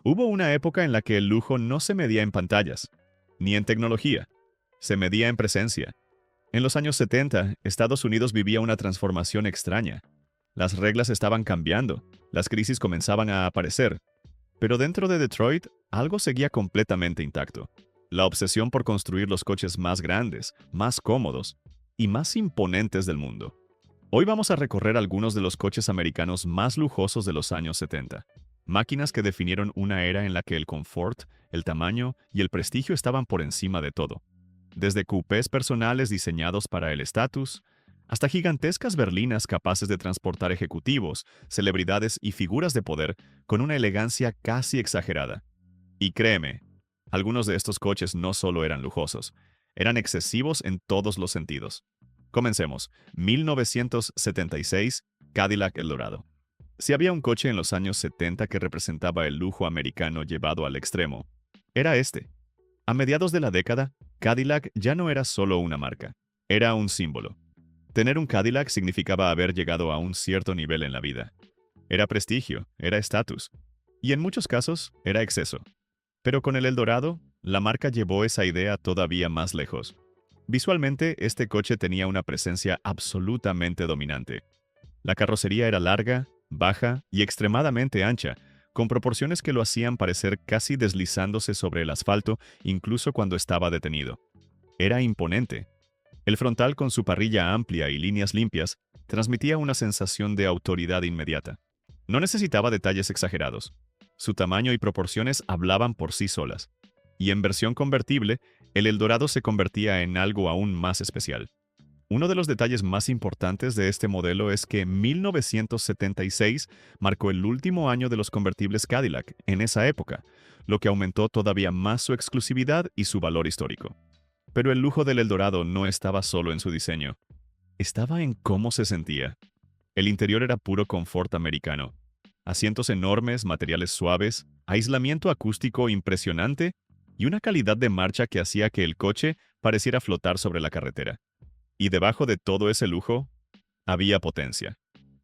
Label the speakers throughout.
Speaker 1: Hubo una época en la que el lujo no se medía en pantallas, ni en tecnología, se medía en presencia. En los años 70, Estados Unidos vivía una transformación extraña. Las reglas estaban cambiando, las crisis comenzaban a aparecer, pero dentro de Detroit, algo seguía completamente intacto. La obsesión por construir los coches más grandes, más cómodos y más imponentes del mundo. Hoy vamos a recorrer algunos de los coches americanos más lujosos de los años 70. Máquinas que definieron una era en la que el confort, el tamaño y el prestigio estaban por encima de todo. Desde coupés personales diseñados para el estatus, hasta gigantescas berlinas capaces de transportar ejecutivos, celebridades y figuras de poder con una elegancia casi exagerada. Y créeme, algunos de estos coches no solo eran lujosos, eran excesivos en todos los sentidos. Comencemos. 1976, Cadillac Eldorado. Si había un coche en los años 70 que representaba el lujo americano llevado al extremo, era este. A mediados de la década, Cadillac ya no era solo una marca, era un símbolo. Tener un Cadillac significaba haber llegado a un cierto nivel en la vida. Era prestigio, era estatus, y en muchos casos era exceso. Pero con el Eldorado, la marca llevó esa idea todavía más lejos. Visualmente, este coche tenía una presencia absolutamente dominante. La carrocería era larga, baja y extremadamente ancha, con proporciones que lo hacían parecer casi deslizándose sobre el asfalto incluso cuando estaba detenido. Era imponente. El frontal, con su parrilla amplia y líneas limpias, transmitía una sensación de autoridad inmediata. No necesitaba detalles exagerados. Su tamaño y proporciones hablaban por sí solas. Y en versión convertible, el Eldorado se convertía en algo aún más especial. Uno de los detalles más importantes de este modelo es que 1976 marcó el último año de los convertibles Cadillac en esa época, lo que aumentó todavía más su exclusividad y su valor histórico. Pero el lujo del Eldorado no estaba solo en su diseño. Estaba en cómo se sentía. El interior era puro confort americano. Asientos enormes, materiales suaves, aislamiento acústico impresionante y una calidad de marcha que hacía que el coche pareciera flotar sobre la carretera. Y debajo de todo ese lujo, había potencia.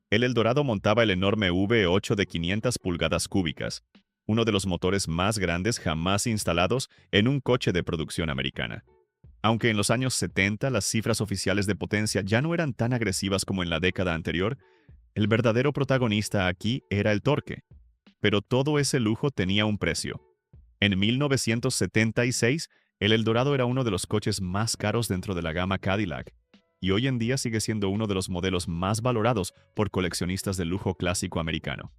Speaker 1: El Eldorado montaba el enorme V8 de 500 pulgadas cúbicas, uno de los motores más grandes jamás instalados en un coche de producción americana. Aunque en los años 70 las cifras oficiales de potencia ya no eran tan agresivas como en la década anterior, el verdadero protagonista aquí era el torque. Pero todo ese lujo tenía un precio. En 1976, el Eldorado era uno de los coches más caros dentro de la gama Cadillac, y hoy en día sigue siendo uno de los modelos más valorados por coleccionistas de lujo clásico americano.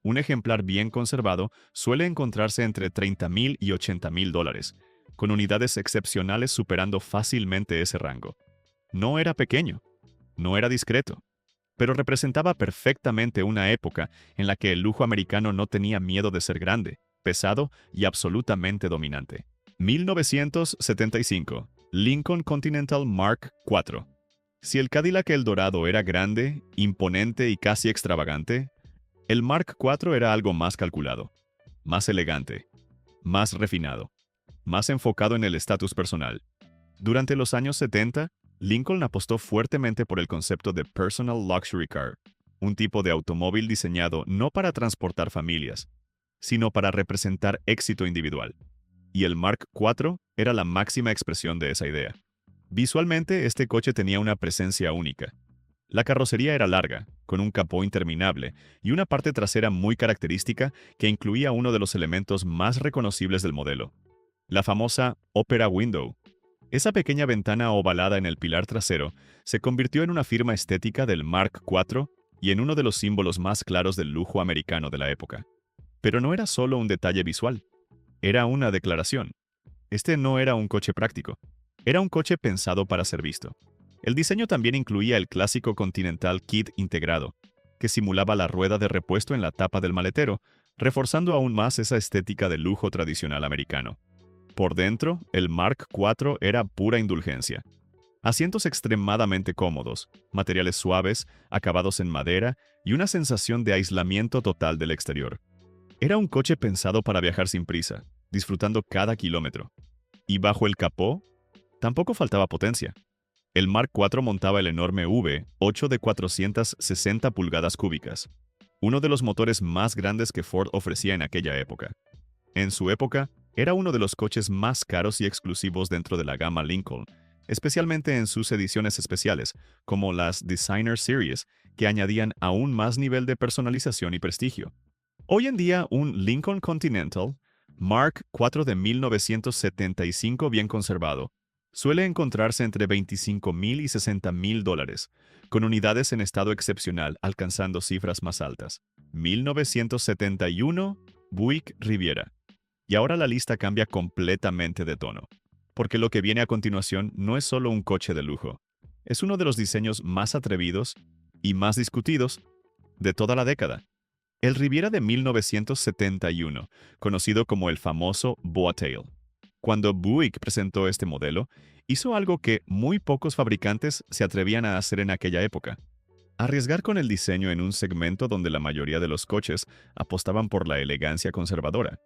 Speaker 1: Un ejemplar bien conservado suele encontrarse entre $30,000 y $80,000, con unidades excepcionales superando fácilmente ese rango. No era pequeño, no era discreto, pero representaba perfectamente una época en la que el lujo americano no tenía miedo de ser grande, pesado y absolutamente dominante. 1975. Lincoln Continental Mark IV. Si el Cadillac Eldorado era grande, imponente y casi extravagante, el Mark IV era algo más calculado, más elegante, más refinado, más enfocado en el estatus personal. Durante los años 70, Lincoln apostó fuertemente por el concepto de Personal Luxury Car, un tipo de automóvil diseñado no para transportar familias, sino para representar éxito individual. Y el Mark IV era la máxima expresión de esa idea. Visualmente, este coche tenía una presencia única. La carrocería era larga, con un capó interminable y una parte trasera muy característica que incluía uno de los elementos más reconocibles del modelo, la famosa Opera Window. Esa pequeña ventana ovalada en el pilar trasero se convirtió en una firma estética del Mark IV y en uno de los símbolos más claros del lujo americano de la época. Pero no era solo un detalle visual, era una declaración. Este no era un coche práctico, era un coche pensado para ser visto. El diseño también incluía el clásico Continental Kit integrado, que simulaba la rueda de repuesto en la tapa del maletero, reforzando aún más esa estética de lujo tradicional americano. Por dentro, el Mark IV era pura indulgencia. Asientos extremadamente cómodos, materiales suaves, acabados en madera y una sensación de aislamiento total del exterior. Era un coche pensado para viajar sin prisa, disfrutando cada kilómetro. Y bajo el capó, tampoco faltaba potencia. El Mark IV montaba el enorme V8 de 460 pulgadas cúbicas, uno de los motores más grandes que Ford ofrecía en aquella época. En su época, era uno de los coches más caros y exclusivos dentro de la gama Lincoln, especialmente en sus ediciones especiales, como las Designer Series, que añadían aún más nivel de personalización y prestigio. Hoy en día, un Lincoln Continental Mark IV de 1975 bien conservado suele encontrarse entre $25,000 y $60,000, con unidades en estado excepcional alcanzando cifras más altas. 1971 Buick Riviera. Y ahora la lista cambia completamente de tono, porque lo que viene a continuación no es solo un coche de lujo, es uno de los diseños más atrevidos y más discutidos de toda la década. El Riviera de 1971, conocido como el famoso Boatail. Cuando Buick presentó este modelo, hizo algo que muy pocos fabricantes se atrevían a hacer en aquella época. Arriesgar con el diseño en un segmento donde la mayoría de los coches apostaban por la elegancia conservadora.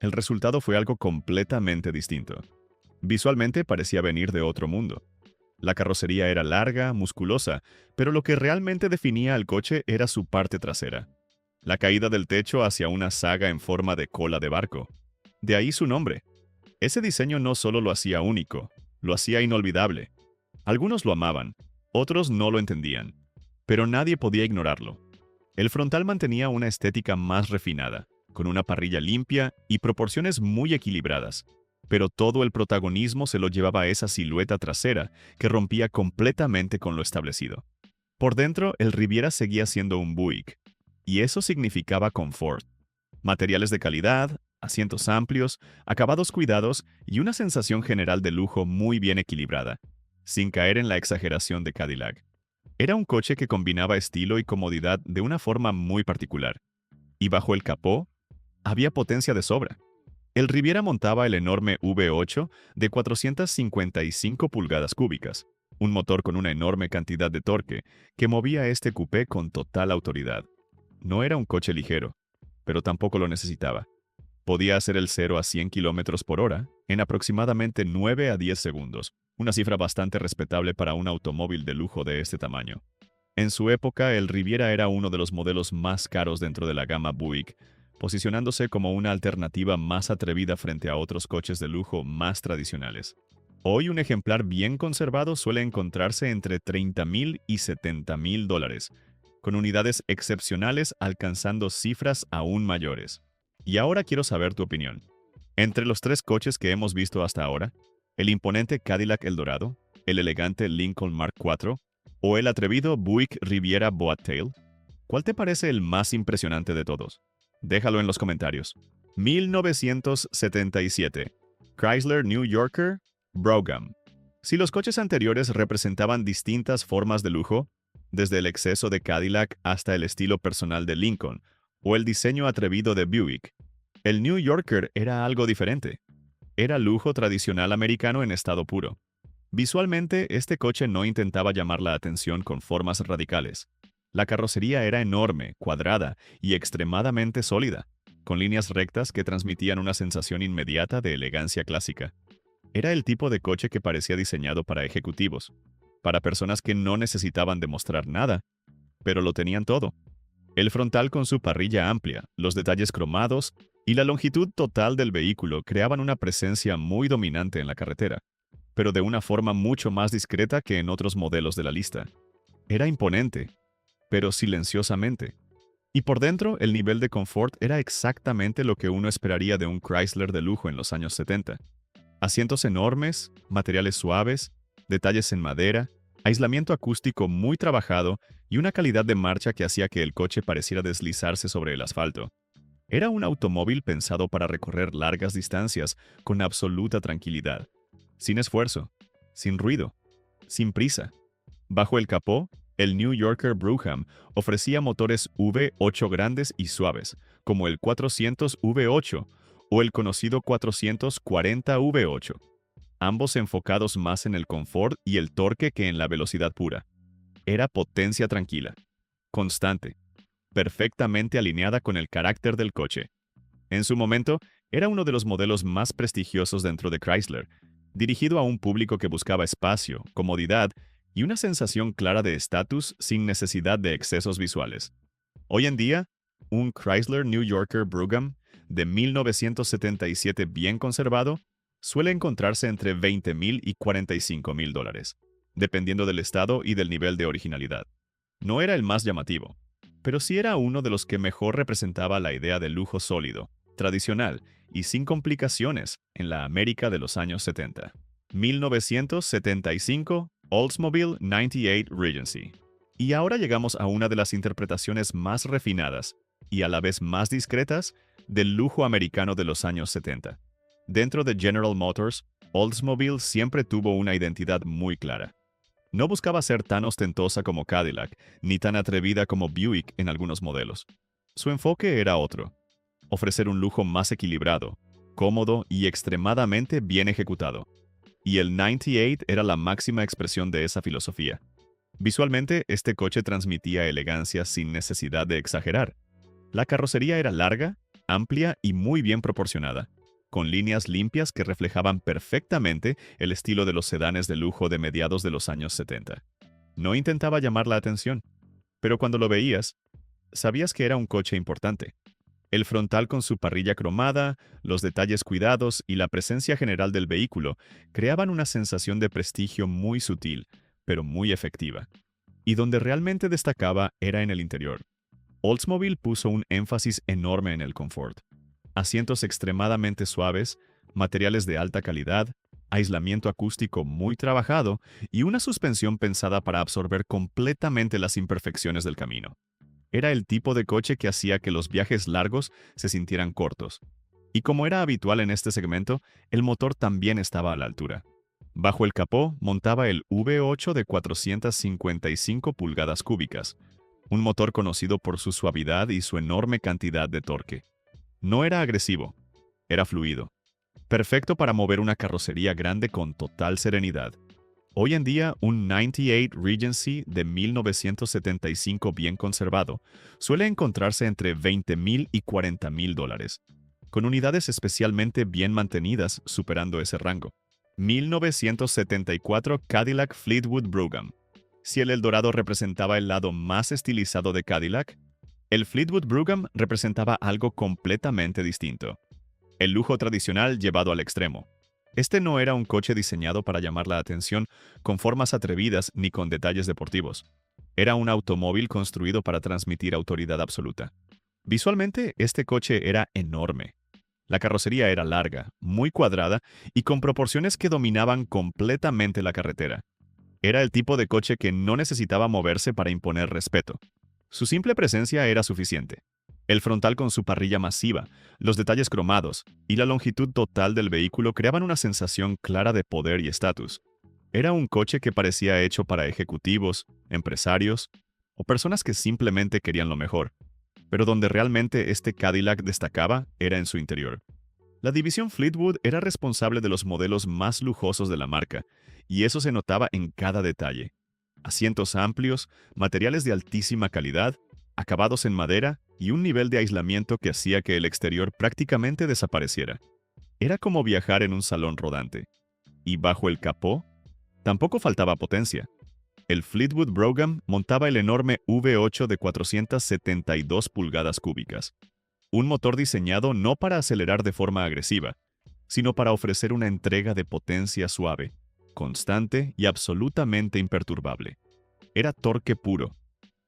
Speaker 1: El resultado fue algo completamente distinto. Visualmente parecía venir de otro mundo. La carrocería era larga, musculosa, pero lo que realmente definía al coche era su parte trasera. La caída del techo hacia una saga en forma de cola de barco. De ahí su nombre. Ese diseño no solo lo hacía único, lo hacía inolvidable. Algunos lo amaban, otros no lo entendían, pero nadie podía ignorarlo. El frontal mantenía una estética más refinada, con una parrilla limpia y proporciones muy equilibradas, pero todo el protagonismo se lo llevaba esa silueta trasera que rompía completamente con lo establecido. Por dentro, el Riviera seguía siendo un Buick, y eso significaba confort. Materiales de calidad, asientos amplios, acabados cuidados y una sensación general de lujo muy bien equilibrada, sin caer en la exageración de Cadillac. Era un coche que combinaba estilo y comodidad de una forma muy particular. Y bajo el capó, había potencia de sobra. El Riviera montaba el enorme V8 de 455 pulgadas cúbicas, un motor con una enorme cantidad de torque que movía este coupé con total autoridad. No era un coche ligero, pero tampoco lo necesitaba. Podía hacer el 0 a 100 km por hora en aproximadamente 9 a 10 segundos, una cifra bastante respetable para un automóvil de lujo de este tamaño. En su época, el Riviera era uno de los modelos más caros dentro de la gama Buick, posicionándose como una alternativa más atrevida frente a otros coches de lujo más tradicionales. Hoy un ejemplar bien conservado suele encontrarse entre $30,000 y $70,000, con unidades excepcionales alcanzando cifras aún mayores. Y ahora quiero saber tu opinión. Entre los tres coches que hemos visto hasta ahora, el imponente Cadillac Eldorado, el elegante Lincoln Mark IV o el atrevido Buick Riviera Boatail, ¿cuál te parece el más impresionante de todos? Déjalo en los comentarios. 1977. Chrysler New Yorker Brougham. Si los coches anteriores representaban distintas formas de lujo, desde el exceso de Cadillac hasta el estilo personal de Lincoln o el diseño atrevido de Buick, el New Yorker era algo diferente. Era lujo tradicional americano en estado puro. Visualmente, este coche no intentaba llamar la atención con formas radicales. La carrocería era enorme, cuadrada y extremadamente sólida, con líneas rectas que transmitían una sensación inmediata de elegancia clásica. Era el tipo de coche que parecía diseñado para ejecutivos, para personas que no necesitaban demostrar nada, pero lo tenían todo. El frontal con su parrilla amplia, los detalles cromados y la longitud total del vehículo creaban una presencia muy dominante en la carretera, pero de una forma mucho más discreta que en otros modelos de la lista. Era imponente, pero silenciosamente. Y por dentro, el nivel de confort era exactamente lo que uno esperaría de un Chrysler de lujo en los años 70. Asientos enormes, materiales suaves, detalles en madera, aislamiento acústico muy trabajado y una calidad de marcha que hacía que el coche pareciera deslizarse sobre el asfalto. Era un automóvil pensado para recorrer largas distancias con absoluta tranquilidad, sin esfuerzo, sin ruido, sin prisa. Bajo el capó, el New Yorker Brougham ofrecía motores V8 grandes y suaves, como el 400 V8 o el conocido 440 V8, ambos enfocados más en el confort y el torque que en la velocidad pura. Era potencia tranquila, constante, perfectamente alineada con el carácter del coche. En su momento, era uno de los modelos más prestigiosos dentro de Chrysler, dirigido a un público que buscaba espacio, comodidad y una sensación clara de estatus sin necesidad de excesos visuales. Hoy en día, un Chrysler New Yorker Brougham de 1977 bien conservado suele encontrarse entre $20,000 y $45,000, dependiendo del estado y del nivel de originalidad. No era el más llamativo, pero sí era uno de los que mejor representaba la idea de lujo sólido, tradicional y sin complicaciones en la América de los años 70. 1975, Oldsmobile 98 Regency. Y ahora llegamos a una de las interpretaciones más refinadas y a la vez más discretas del lujo americano de los años 70. Dentro de General Motors, Oldsmobile siempre tuvo una identidad muy clara. No buscaba ser tan ostentosa como Cadillac, ni tan atrevida como Buick en algunos modelos. Su enfoque era otro: ofrecer un lujo más equilibrado, cómodo y extremadamente bien ejecutado. Y el 98 era la máxima expresión de esa filosofía. Visualmente, este coche transmitía elegancia sin necesidad de exagerar. La carrocería era larga, amplia y muy bien proporcionada, con líneas limpias que reflejaban perfectamente el estilo de los sedanes de lujo de mediados de los años 70. No intentaba llamar la atención, pero cuando lo veías, sabías que era un coche importante. El frontal con su parrilla cromada, los detalles cuidados y la presencia general del vehículo creaban una sensación de prestigio muy sutil, pero muy efectiva. Y donde realmente destacaba era en el interior. Oldsmobile puso un énfasis enorme en el confort. Asientos extremadamente suaves, materiales de alta calidad, aislamiento acústico muy trabajado y una suspensión pensada para absorber completamente las imperfecciones del camino. Era el tipo de coche que hacía que los viajes largos se sintieran cortos. Y como era habitual en este segmento, el motor también estaba a la altura. Bajo el capó montaba el V8 de 455 pulgadas cúbicas, un motor conocido por su suavidad y su enorme cantidad de torque. No era agresivo, era fluido, perfecto para mover una carrocería grande con total serenidad. Hoy en día, un 98 Regency de 1975 bien conservado suele encontrarse entre $20,000 y $40,000, con unidades especialmente bien mantenidas superando ese rango. 1974 Cadillac Fleetwood Brougham. Si el Eldorado representaba el lado más estilizado de Cadillac, el Fleetwood Brougham representaba algo completamente distinto: el lujo tradicional llevado al extremo. Este no era un coche diseñado para llamar la atención con formas atrevidas ni con detalles deportivos. Era un automóvil construido para transmitir autoridad absoluta. Visualmente, este coche era enorme. La carrocería era larga, muy cuadrada y con proporciones que dominaban completamente la carretera. Era el tipo de coche que no necesitaba moverse para imponer respeto. Su simple presencia era suficiente. El frontal con su parrilla masiva, los detalles cromados y la longitud total del vehículo creaban una sensación clara de poder y estatus. Era un coche que parecía hecho para ejecutivos, empresarios o personas que simplemente querían lo mejor. Pero donde realmente este Cadillac destacaba era en su interior. La división Fleetwood era responsable de los modelos más lujosos de la marca, y eso se notaba en cada detalle. Asientos amplios, materiales de altísima calidad, acabados en madera y un nivel de aislamiento que hacía que el exterior prácticamente desapareciera. Era como viajar en un salón rodante. Y bajo el capó, tampoco faltaba potencia. El Fleetwood Brougham montaba el enorme V8 de 472 pulgadas cúbicas. Un motor diseñado no para acelerar de forma agresiva, sino para ofrecer una entrega de potencia suave, constante y absolutamente imperturbable. Era torque puro.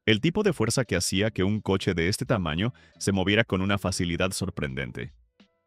Speaker 1: El tipo de fuerza que hacía que un coche de este tamaño se moviera con una facilidad sorprendente.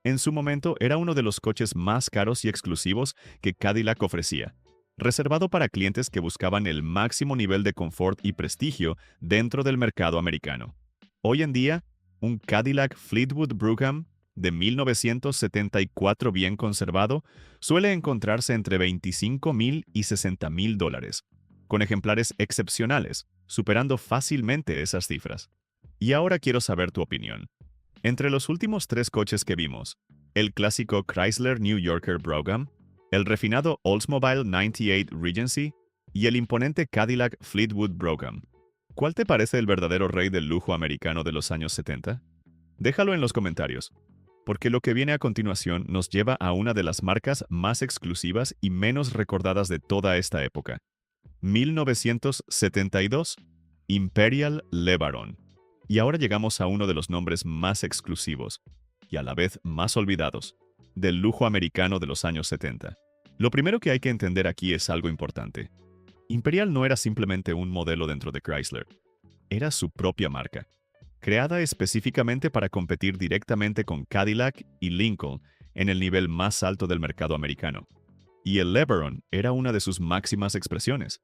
Speaker 1: En su momento era uno de los coches más caros y exclusivos que Cadillac ofrecía, reservado para clientes que buscaban el máximo nivel de confort y prestigio dentro del mercado americano. Hoy en día, un Cadillac Fleetwood Brougham de 1974 bien conservado suele encontrarse entre $25,000 y $60,000, con ejemplares excepcionales, superando fácilmente esas cifras. Y ahora quiero saber tu opinión. Entre los últimos tres coches que vimos, el clásico Chrysler New Yorker Brougham, el refinado Oldsmobile 98 Regency y el imponente Cadillac Fleetwood Brougham, ¿cuál te parece el verdadero rey del lujo americano de los años 70? Déjalo en los comentarios, porque lo que viene a continuación nos lleva a una de las marcas más exclusivas y menos recordadas de toda esta época. 1972, Imperial LeBaron. Y ahora llegamos a uno de los nombres más exclusivos y a la vez más olvidados, del lujo americano de los años 70. Lo primero que hay que entender aquí es algo importante. Imperial no era simplemente un modelo dentro de Chrysler, era su propia marca, creada específicamente para competir directamente con Cadillac y Lincoln en el nivel más alto del mercado americano. Y el LeBaron era una de sus máximas expresiones.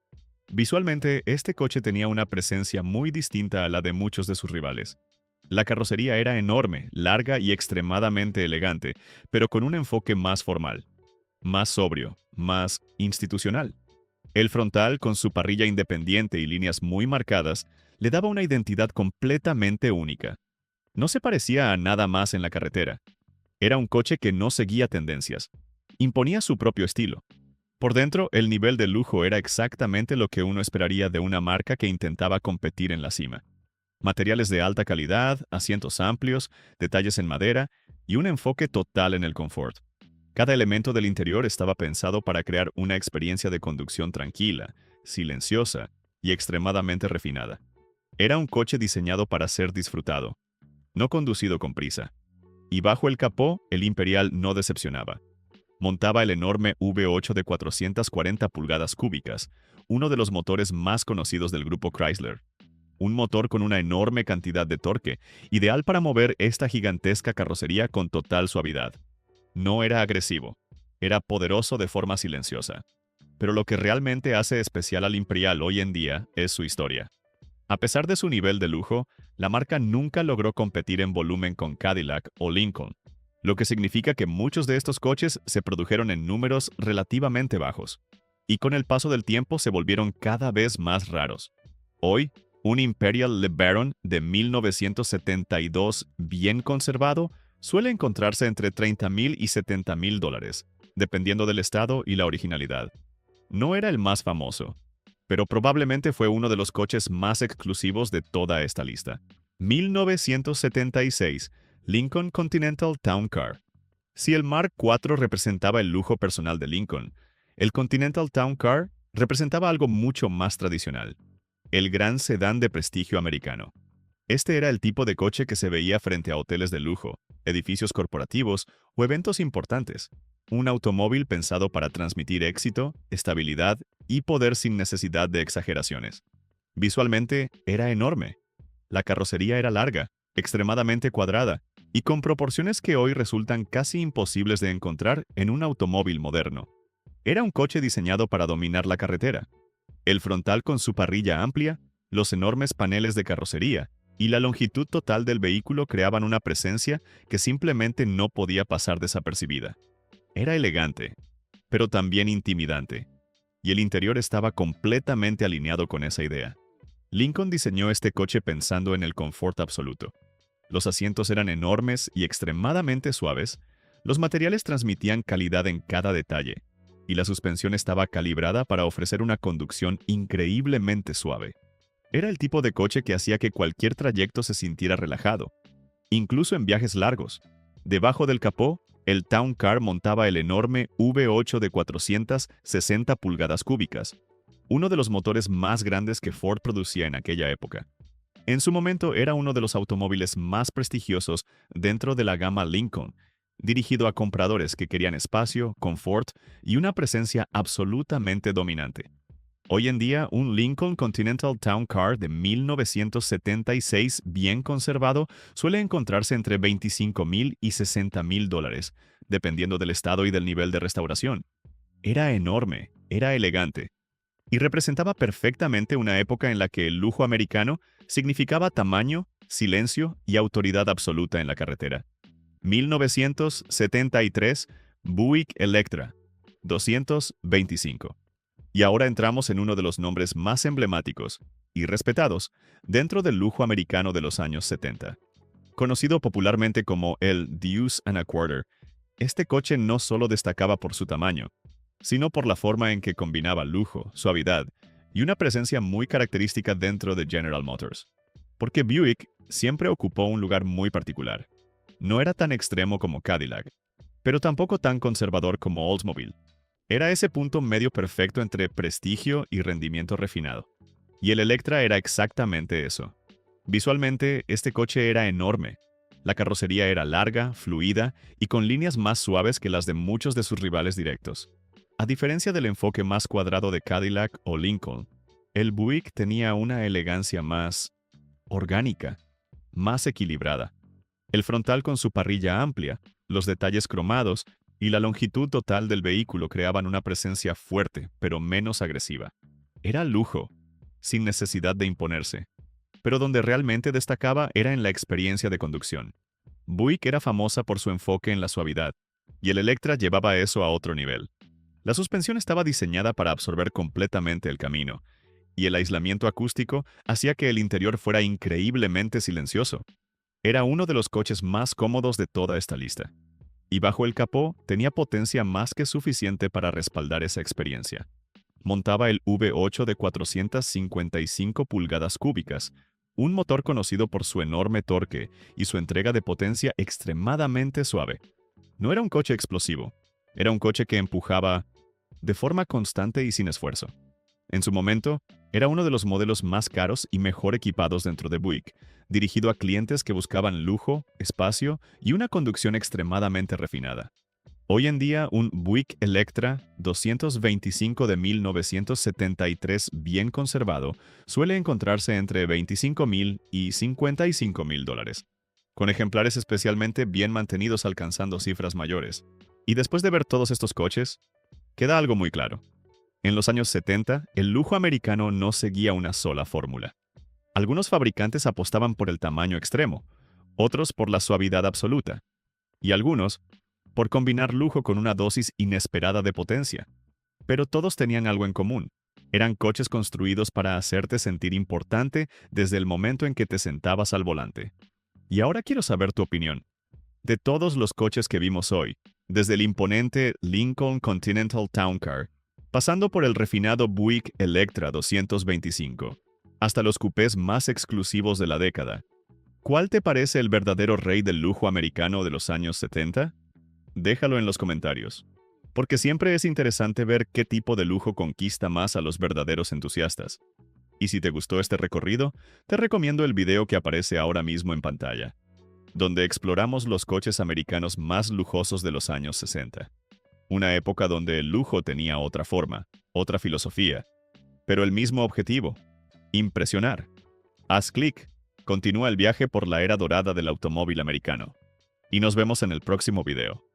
Speaker 1: Visualmente, este coche tenía una presencia muy distinta a la de muchos de sus rivales. La carrocería era enorme, larga y extremadamente elegante, pero con un enfoque más formal, más sobrio, más institucional. El frontal, con su parrilla independiente y líneas muy marcadas, le daba una identidad completamente única. No se parecía a nada más en la carretera. Era un coche que no seguía tendencias. Imponía su propio estilo. Por dentro, el nivel de lujo era exactamente lo que uno esperaría de una marca que intentaba competir en la cima. Materiales de alta calidad, asientos amplios, detalles en madera y un enfoque total en el confort. Cada elemento del interior estaba pensado para crear una experiencia de conducción tranquila, silenciosa y extremadamente refinada. Era un coche diseñado para ser disfrutado, no conducido con prisa. Y bajo el capó, el Imperial no decepcionaba. Montaba el enorme V8 de 440 pulgadas cúbicas, uno de los motores más conocidos del grupo Chrysler. Un motor con una enorme cantidad de torque, ideal para mover esta gigantesca carrocería con total suavidad. No era agresivo, era poderoso de forma silenciosa. Pero lo que realmente hace especial al Imperial hoy en día es su historia. A pesar de su nivel de lujo, la marca nunca logró competir en volumen con Cadillac o Lincoln, lo que significa que muchos de estos coches se produjeron en números relativamente bajos, y con el paso del tiempo se volvieron cada vez más raros. Hoy, un Imperial LeBaron de 1972 bien conservado suele encontrarse entre $30,000 y $70,000, dependiendo del estado y la originalidad. No era el más famoso, pero probablemente fue uno de los coches más exclusivos de toda esta lista. 1976, Lincoln Continental Town Car. Si el Mark IV representaba el lujo personal de Lincoln, el Continental Town Car representaba algo mucho más tradicional, el gran sedán de prestigio americano. Este era el tipo de coche que se veía frente a hoteles de lujo, edificios corporativos o eventos importantes. Un automóvil pensado para transmitir éxito, estabilidad y poder sin necesidad de exageraciones. Visualmente era enorme. La carrocería era larga, extremadamente cuadrada y con proporciones que hoy resultan casi imposibles de encontrar en un automóvil moderno. Era un coche diseñado para dominar la carretera. El frontal con su parrilla amplia, los enormes paneles de carrocería y la longitud total del vehículo creaban una presencia que simplemente no podía pasar desapercibida. Era elegante, pero también intimidante, y el interior estaba completamente alineado con esa idea. Lincoln diseñó este coche pensando en el confort absoluto. Los asientos eran enormes y extremadamente suaves, los materiales transmitían calidad en cada detalle, y la suspensión estaba calibrada para ofrecer una conducción increíblemente suave. Era el tipo de coche que hacía que cualquier trayecto se sintiera relajado, incluso en viajes largos. Debajo del capó, el Town Car montaba el enorme V8 de 460 pulgadas cúbicas, uno de los motores más grandes que Ford producía en aquella época. En su momento era uno de los automóviles más prestigiosos dentro de la gama Lincoln, dirigido a compradores que querían espacio, confort y una presencia absolutamente dominante. Hoy en día, un Lincoln Continental Town Car de 1976 bien conservado suele encontrarse entre $25,000 y $60,000, dependiendo del estado y del nivel de restauración. Era enorme, era elegante, y representaba perfectamente una época en la que el lujo americano significaba tamaño, silencio y autoridad absoluta en la carretera. 1973, Buick Electra, 225. Y ahora entramos en uno de los nombres más emblemáticos y respetados dentro del lujo americano de los años 70. Conocido popularmente como el Deuce and a Quarter, este coche no solo destacaba por su tamaño, sino por la forma en que combinaba lujo, suavidad y una presencia muy característica dentro de General Motors. Porque Buick siempre ocupó un lugar muy particular. No era tan extremo como Cadillac, pero tampoco tan conservador como Oldsmobile. Era ese punto medio perfecto entre prestigio y rendimiento refinado. Y el Electra era exactamente eso. Visualmente, este coche era enorme. La carrocería era larga, fluida y con líneas más suaves que las de muchos de sus rivales directos. A diferencia del enfoque más cuadrado de Cadillac o Lincoln, el Buick tenía una elegancia más orgánica, más equilibrada. El frontal con su parrilla amplia, los detalles cromados y la longitud total del vehículo creaban una presencia fuerte, pero menos agresiva. Era lujo, sin necesidad de imponerse. Pero donde realmente destacaba era en la experiencia de conducción. Buick era famosa por su enfoque en la suavidad, y el Electra llevaba eso a otro nivel. La suspensión estaba diseñada para absorber completamente el camino, y el aislamiento acústico hacía que el interior fuera increíblemente silencioso. Era uno de los coches más cómodos de toda esta lista. Y bajo el capó tenía potencia más que suficiente para respaldar esa experiencia. Montaba el V8 de 455 pulgadas cúbicas, un motor conocido por su enorme torque y su entrega de potencia extremadamente suave. No era un coche explosivo, era un coche que empujaba de forma constante y sin esfuerzo. En su momento, era uno de los modelos más caros y mejor equipados dentro de Buick, dirigido a clientes que buscaban lujo, espacio y una conducción extremadamente refinada. Hoy en día, un Buick Electra 225 de 1973 bien conservado suele encontrarse entre $25,000 y $55,000, con ejemplares especialmente bien mantenidos alcanzando cifras mayores. Y después de ver todos estos coches, queda algo muy claro. En los años 70, el lujo americano no seguía una sola fórmula. Algunos fabricantes apostaban por el tamaño extremo, otros por la suavidad absoluta, y algunos por combinar lujo con una dosis inesperada de potencia. Pero todos tenían algo en común. Eran coches construidos para hacerte sentir importante desde el momento en que te sentabas al volante. Y ahora quiero saber tu opinión. De todos los coches que vimos hoy, desde el imponente Lincoln Continental Town Car, pasando por el refinado Buick Electra 225, hasta los coupés más exclusivos de la década, ¿cuál te parece el verdadero rey del lujo americano de los años 70? Déjalo en los comentarios, porque siempre es interesante ver qué tipo de lujo conquista más a los verdaderos entusiastas. Y si te gustó este recorrido, te recomiendo el video que aparece ahora mismo en pantalla, donde exploramos los coches americanos más lujosos de los años 60. Una época donde el lujo tenía otra forma, otra filosofía, pero el mismo objetivo: impresionar. Haz clic, continúa el viaje por la era dorada del automóvil americano. Y nos vemos en el próximo video.